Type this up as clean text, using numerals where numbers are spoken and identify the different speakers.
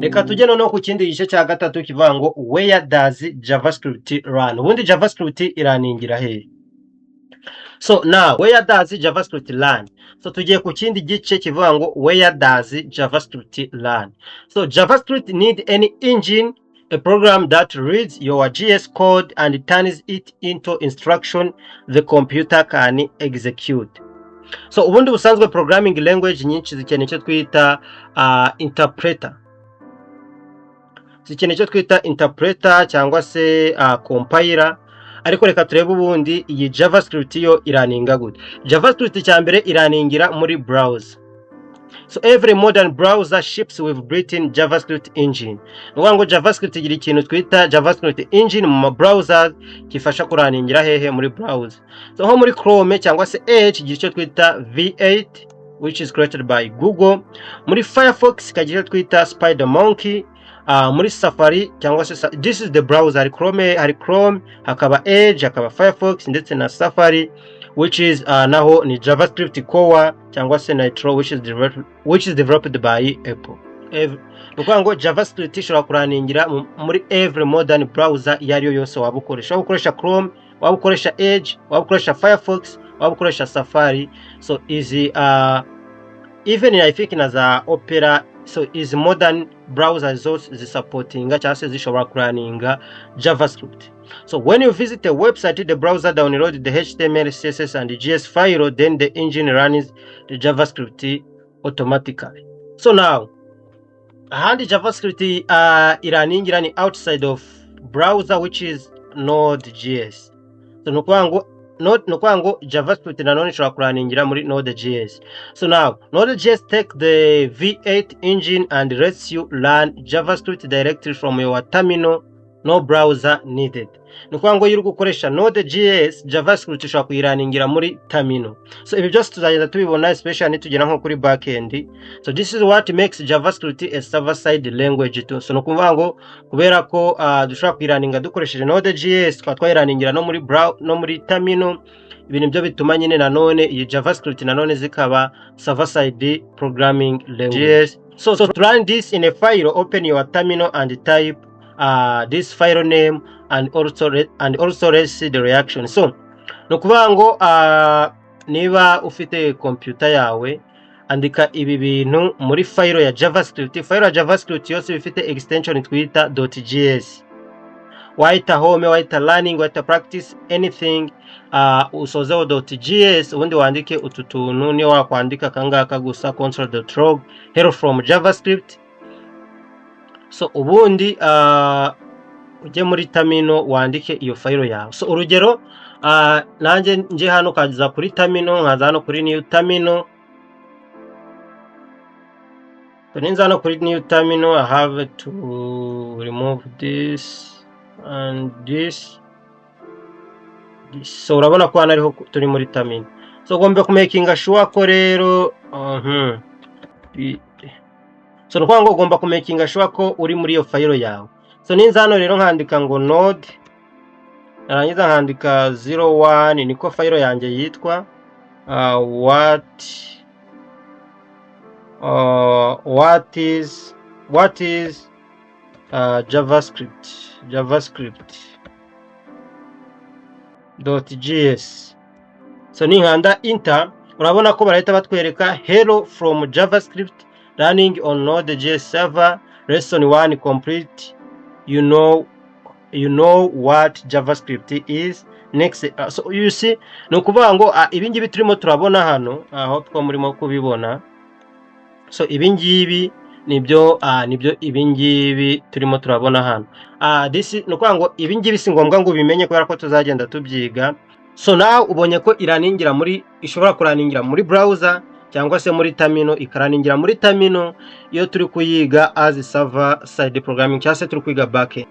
Speaker 1: Reka tujye noneho ku kindi gice cya gatatu kivuga ngo where does JavaScript run? Ubundi JavaScript iraningira hehe? So now where does JavaScript run? So tugiye ku kindi gice kivuga ngo where does JavaScript run? So JavaScript need any engine, a program that reads your JS code and turns it into instruction the computer can execute. So ubundi busanzwe programming language nyinshi zikeneye icyo twita interpreter. Zikeneye icyo twita interpreter cyangwa se compiler. Ariko reka turebe ubundi iyi JavaScript yo iraninga gute. JavaScript cyambere iraningira muri browser. So every modern browser ships with built-in JavaScript engine. Nukuvuga ngo JavaScript igira ikintu twita JavaScript engine mu browser kifasha kuraningira hehe muri browser. So nko muri Chrome cyangwa se Edge igira icyo twita V8 which is created by Google. Muri Firefox ikagira icyo twita SpiderMonkey. Muri Safari cyangwa se this is the browser, hari Chrome, hakaba Edge, hakaba Firefox ndetse na Safari which is naho ni JavaScript core cyangwa se Nitro which is developed by Apple. Nukuvuga ngo JavaScript ishobora kuraningira muri every modern browser yariyo yose waba ukoresha. Waba ukoresha Chrome, waba ukoresha Edge, waba ukoresha Firefox, waba ukoresha Safari. So easy even I think na za Opera. So is modern browsers also supporting cyangwa se zishobora kuraninga JavaScript. So when you visit a website, the browser downloads the HTML, CSS and the JS file, then the engine runs the JavaScript automatically. So now ahandi JavaScript iraningira ni outside of browser which is Node.js. So nukuvuga ngo JavaScript nanone ishobora kuraningira muri Node.js. So now Node.js take the V8 engine and lets you run JavaScript directly from your terminal, no browser needed. Nukuvuga ngo iyo uri gukoresha Node.js JavaScript ishobora kuyiraningira muri terminal. So ibi byose tuzagenda tubibona especially nitugera nko kuri backend. So this is what makes JavaScript a server side language too. So nukuvuga ngo kubera ko dushobora kuyiraninga dukoresheje Node.js twayiraningira no muri terminal, ibintu byo bituma nyine nanone iyi JavaScript nanone zikaba server side programming language. So to run this in a file, open your terminal and type this file name and also let's see the reaction. So nukuvuga ngo niba ufite computer yawe andika ibi bintu muri file ya JavaScript. File ya JavaScript yose ifite extension twita .js. Wahita home, wahita learning, wahita practice, anything usozeho .js ubundi wandike ututuntu. Niyo wakwandika kangaka gusa console.log hello from JavaScript. So ubundi ujye muri terminal wandike iyo file yawe. So urugero nanjye nje hano kaza kuri terminal, nkaza hano kuri new terminal. So ninza hano kuri new terminal, I have to remove this and this. So urabona ko hano ariho turi muri terminal. So gombe kumakinga sure ko rero so nukuvuga ngo ugomba kumakinga sure ko uri muri iyo file yawe. So ninza hano rero nkandika ngo node, narangiza nkandika 01, niko file yanjye yitwa what is javascript.js. So ninkanda enter, urabona ko barahita batwereka hello from JavaScript running on Node.js server, lesson 1 complete. You know what JavaScript is. Next, so you see, nukuvuga ngo ibingibi turimo turabona hano, aho two murimo kubibona. So ibingibi nibyo ibingibi turimo turabona hano. This nukuvuga ngo ibingibi si ngombwa ngo bimenye kubera ko tuzagenda tubyiga. So now ubonye ko ishobora kuraningira muri browser cyangwa se muri terminal, ikaraningira muri terminal iyo turi kuyiga as server side programming cyangwa se turi kwiga backend.